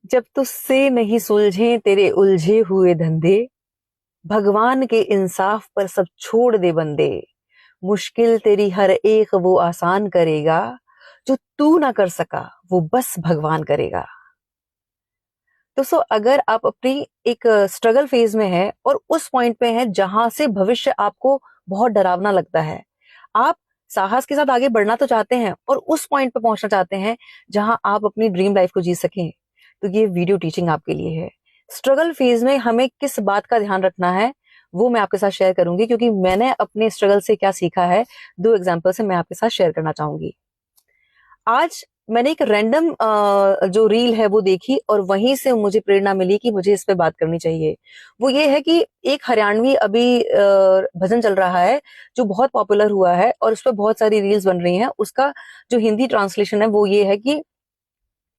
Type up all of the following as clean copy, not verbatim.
जब तुझसे नहीं सुलझे तेरे उलझे हुए धंधे, भगवान के इंसाफ पर सब छोड़ दे बंदे। मुश्किल तेरी हर एक वो आसान करेगा, जो तू ना कर सका वो बस भगवान करेगा। दोस्तों, अगर आप अपनी एक स्ट्रगल फेज में है और उस पॉइंट पे है जहां से भविष्य आपको बहुत डरावना लगता है, आप साहस के साथ आगे बढ़ना तो चाहते हैं और उस पॉइंट पे पहुंचना चाहते हैं जहां आप अपनी ड्रीम लाइफ को जी सकें, तो ये वीडियो टीचिंग आपके लिए है। स्ट्रगल फेज में हमें किस बात का ध्यान रखना है वो मैं आपके साथ शेयर करूंगी, क्योंकि मैंने अपने स्ट्रगल से क्या सीखा है, दो एग्जाम्पल से मैं आपके साथ शेयर करना चाहूंगी। आज मैंने एक रैंडम जो रील है वो देखी और वहीं से मुझे प्रेरणा मिली कि मुझे इस पे बात करनी चाहिए। वो ये है कि एक हरियाणवी अभी भजन चल रहा है जो बहुत पॉपुलर हुआ है और उस पर बहुत सारी रील्स बन रही हैं। उसका जो हिंदी ट्रांसलेशन है वो ये है कि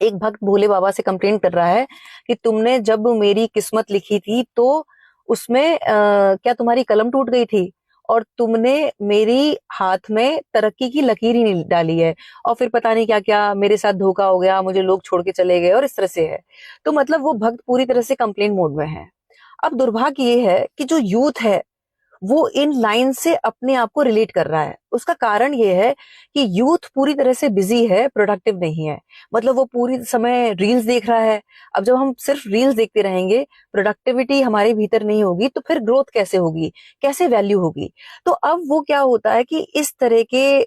एक भक्त भोले बाबा से कंप्लेंट कर रहा है कि तुमने जब मेरी किस्मत लिखी थी तो उसमें क्या तुम्हारी कलम टूट गई थी और तुमने मेरी हाथ में तरक्की की लकीर ही नहीं डाली है, और फिर पता नहीं क्या क्या मेरे साथ धोखा हो गया, मुझे लोग छोड़ के चले गए और इस तरह से है। तो मतलब वो भक्त पूरी तरह से कंप्लेंट मोड में है। अब दुर्भाग्य ये है कि जो यूथ है वो इन लाइन से अपने आप को रिलेट कर रहा है। उसका कारण ये है कि यूथ पूरी तरह से बिजी है, प्रोडक्टिव नहीं है। मतलब वो पूरी समय रील्स देख रहा है। अब जब हम सिर्फ रील्स देखते रहेंगे, प्रोडक्टिविटी हमारे भीतर नहीं होगी, तो फिर ग्रोथ कैसे होगी, कैसे वैल्यू होगी। तो अब वो क्या होता है कि इस तरह के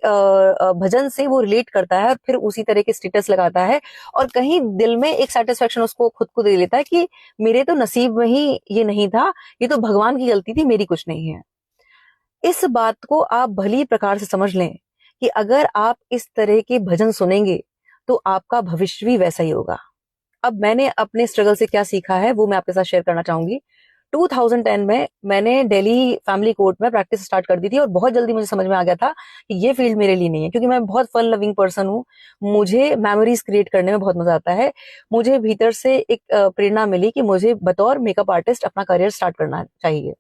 भजन से वो रिलेट करता है और फिर उसी तरह के स्टेटस लगाता है और कहीं दिल में एक सेटिस्फेक्शन उसको खुद को दे लेता है कि मेरे तो नसीब में ही ये नहीं था, ये तो भगवान की गलती थी, मेरी कुछ नहीं है। इस बात को आप भली प्रकार से समझ लें कि अगर आप इस तरह के भजन सुनेंगे तो आपका भविष्य भी वैसा ही होगा। अब मैंने अपने स्ट्रगल से क्या सीखा है वो मैं आपके साथ शेयर करना चाहूंगी। 2010 में मैंने दिल्ली फैमिली कोर्ट में प्रैक्टिस स्टार्ट कर दी थी और बहुत जल्दी मुझे समझ में आ गया था कि ये फील्ड मेरे लिए नहीं है, क्योंकि मैं बहुत फन लविंग पर्सन हूँ। मुझे मेमोरीज क्रिएट करने में बहुत मजा आता है। मुझे भीतर से एक प्रेरणा मिली कि मुझे बतौर मेकअप आर्टिस्ट अपना करियर स्टार्ट करना चाहिए।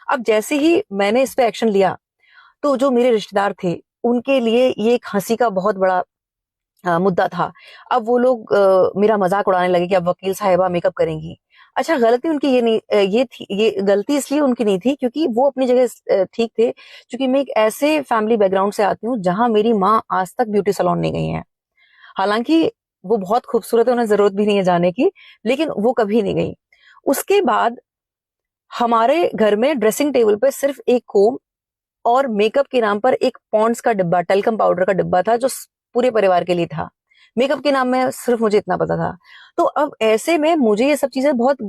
अब जैसे ही मैंने इस पे एक्शन लिया तो जो मेरे रिश्तेदार थे उनके लिए ये एक हंसी का बहुत बड़ा मुद्दा था। अब वो लोग मेरा मजाक उड़ाने लगे कि अब वकील साहिबा मेकअप करेंगी। अच्छा, गलती उनकी ये नहीं, ये गलती इसलिए उनकी नहीं थी क्योंकि वो अपनी जगह ठीक थे। क्योंकि मैं एक ऐसे फैमिली बैकग्राउंड से आती हूँ जहां मेरी माँ आज तक ब्यूटी सैलून नहीं गई है। हालांकि वो बहुत खूबसूरत है, उन्हें जरूरत भी नहीं है जाने की, लेकिन वो कभी नहीं गई। उसके बाद हमारे घर में ड्रेसिंग टेबल पे सिर्फ एक कोम और मेकअप के नाम पर एक पॉन्ड्स का डिब्बा, टेल्कम पाउडर का डिब्बा था जो पूरे परिवार के लिए था। मेकअप के नाम में सिर्फ मुझे इतना पता था। तो अब ऐसे में मुझे ये सब चीजें बहुत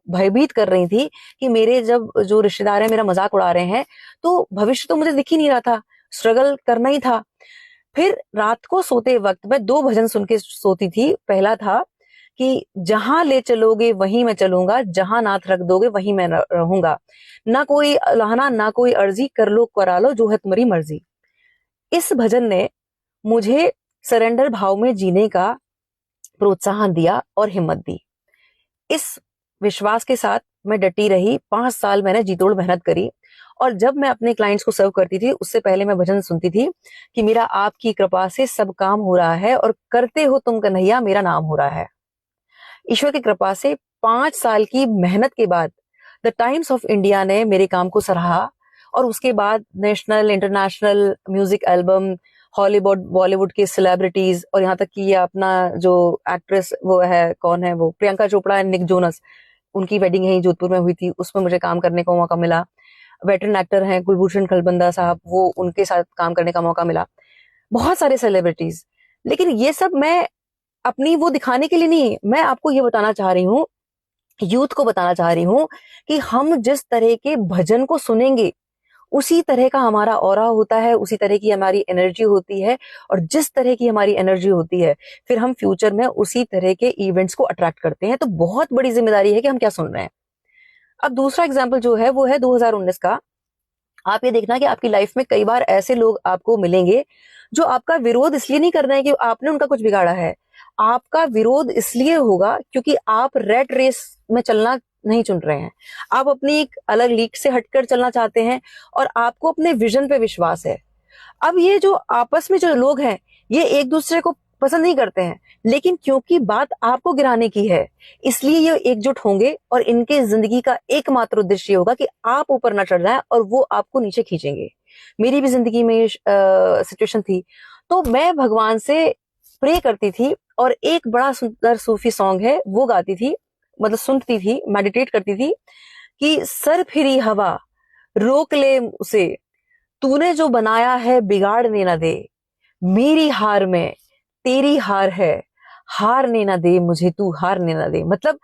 भयभीत कर रही थी कि मेरे जब जो रिश्तेदार हैं मेरा मजाक उड़ा रहे हैं, तो भविष्य तो मुझे दिख ही नहीं रहा था, स्ट्रगल करना ही था। फिर रात को सोते वक्त मैं दो भजन सुन के सोती थी। पहला था कि जहां ले चलोगे वहीं मैं चलूंगा, जहां नाथ रख दोगे वहीं मैं रहूंगा, ना कोई अलाहना ना कोई अर्जी, कर लो करा लो जो है तुम्हारी मर्जी। इस भजन ने मुझे सरेंडर भाव में जीने का प्रोत्साहन दिया और हिम्मत दी। इस विश्वास के साथ मैं डटी रही। 5 साल मैंने जी तोड़ मेहनत करी और जब मैं अपने क्लाइंट्स को सर्व करती थी उससे पहले मैं भजन सुनती थी कि मेरा आपकी कृपा से सब काम हो रहा है और करते हो तुम कन्हैया मेरा नाम हो रहा है। ईश्वर की कृपा से 5 साल की मेहनत के बाद द टाइम्स ऑफ इंडिया ने मेरे काम को सराहा और उसके बाद national international music album, Hollywood Bollywood के सेलिब्रिटीज और यहाँ तक कि ये अपना जो एक्ट्रेस वो है, कौन है वो, Priyanka Chopra and Nick Jonas, उनकी वेडिंग यहीं जोधपुर में हुई थी, उसमें मुझे काम करने का मौका मिला। वेटरन एक्टर हैं कुलभूषण खलबंदा साहब, वो उनके साथ काम करने का मौका मिला। बहुत सारे सेलिब्रिटीज। लेकिन ये सब मैं अपनी वो दिखाने के लिए नहीं, मैं आपको ये बताना चाह रही हूँ, यूथ को बताना चाह रही हूँ कि हम जिस तरह के भजन को सुनेंगे उसी तरह का हमारा ऑरा होता है, उसी तरह की हमारी एनर्जी होती है, और जिस तरह की हमारी एनर्जी होती है फिर हम फ्यूचर में उसी तरह के इवेंट्स को अट्रैक्ट करते हैं। तो बहुत बड़ी जिम्मेदारी है कि हम क्या सुन रहे हैं। अब दूसरा एग्जाम्पल जो है वो है 2019 का। आप ये देखना कि आपकी लाइफ में कई बार ऐसे लोग आपको मिलेंगे जो आपका विरोध इसलिए नहीं कर रहे हैं कि आपने उनका कुछ बिगाड़ा है। आपका विरोध इसलिए होगा क्योंकि आप रेट रेस में चलना नहीं चुन रहे हैं। आप अपनी एक अलग लीग से हटकर चलना चाहते हैं और आपको अपने विजन पे विश्वास है। अब ये जो आपस में जो लोग हैं ये एक दूसरे को पसंद नहीं करते हैं, लेकिन क्योंकि बात आपको गिराने की है इसलिए ये एकजुट होंगे और इनके जिंदगी का एकमात्र उद्देश्य होगा कि आप ऊपर ना चढ़ जाए और वो आपको नीचे खींचेंगे। मेरी भी जिंदगी में सिचुएशन थी, तो मैं भगवान से प्रे करती थी और एक बड़ा सुंदर सूफी सॉन्ग है वो गाती थी, मतलब सुनती थी, मेडिटेट करती थी कि सर फिरी हवा रोक ले उसे, तूने जो बनाया है बिगाड़ने ना दे, मेरी हार में तेरी हार है, हारने ना दे मुझे तू, हारने ना दे। मतलब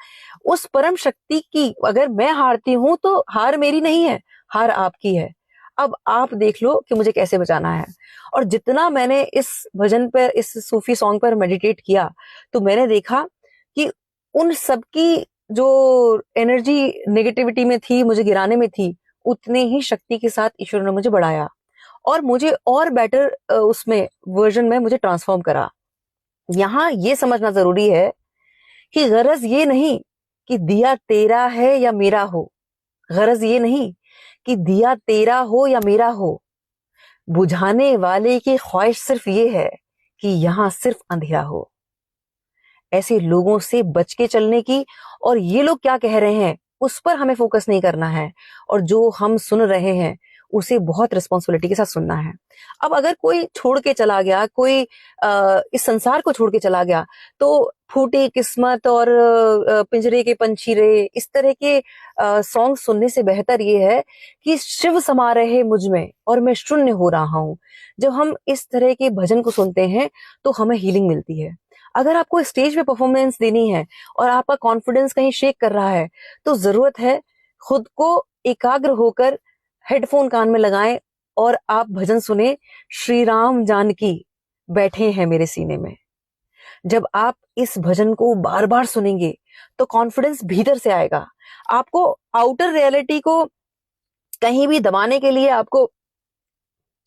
उस परम शक्ति की अगर मैं हारती हूं तो हार मेरी नहीं है, हार आपकी है। अब आप देख लो कि मुझे कैसे बचाना है। और जितना मैंने इस भजन पर, इस सूफी सॉन्ग पर मेडिटेट किया, तो मैंने देखा कि उन सबकी जो एनर्जी नेगेटिविटी में थी, मुझे गिराने में थी, उतने ही शक्ति के साथ ईश्वर ने मुझे बढ़ाया और मुझे और बेटर उसमें वर्जन में मुझे ट्रांसफॉर्म करा। यहाँ ये समझना जरूरी है कि गरज ये नहीं कि दिया तेरा है या मेरा हो, गरज ये नहीं कि दिया तेरा हो या मेरा हो, बुझाने वाले की ख्वाहिश सिर्फ ये है कि यहां सिर्फ अंधेरा हो। ऐसे लोगों से बच के चलने की, और ये लोग क्या कह रहे हैं उस पर हमें फोकस नहीं करना है, और जो हम सुन रहे हैं उसे बहुत रिस्पॉन्सिबिलिटी के साथ सुनना है। अब अगर कोई छोड़ के चला गया, कोई इस संसार को छोड़ के चला गया, तो फूटी किस्मत और पिंजरे के पंछी रे, इस तरह के सॉन्ग सुनने से बेहतर ये है कि शिव समा रहे मुझ में और मैं शून्य हो रहा हूं। जब हम इस तरह के भजन को सुनते हैं तो हमें हीलिंग मिलती है। अगर आपको स्टेज पे परफॉर्मेंस देनी है और आपका कॉन्फिडेंस कहीं शेक कर रहा है, तो जरूरत है खुद को एकाग्र होकर हेडफोन कान में लगाएं और आप भजन सुने, श्री राम जानकी बैठे हैं मेरे सीने में। जब आप इस भजन को बार बार सुनेंगे तो कॉन्फिडेंस भीतर से आएगा। आपको आउटर रियलिटी को कहीं भी दबाने के लिए आपको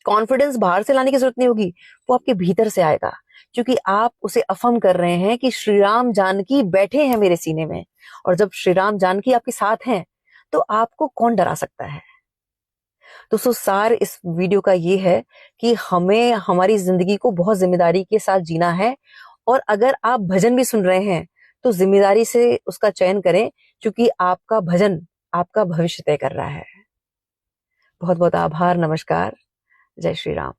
कॉन्फिडेंस बाहर से लाने की जरूरत नहीं होगी, वो आपके भीतर से आएगा, क्योंकि आप उसे अफर्म कर रहे हैं कि श्री राम जानकी बैठे हैं मेरे सीने में। और जब श्री राम जानकी आपके साथ हैं तो आपको कौन डरा सकता है। तो सार इस वीडियो का ये है कि हमें हमारी जिंदगी को बहुत जिम्मेदारी के साथ जीना है, और अगर आप भजन भी सुन रहे हैं तो जिम्मेदारी से उसका चयन करें, क्योंकि आपका भजन आपका भविष्य तय कर रहा है। बहुत बहुत आभार, नमस्कार, जय श्री राम।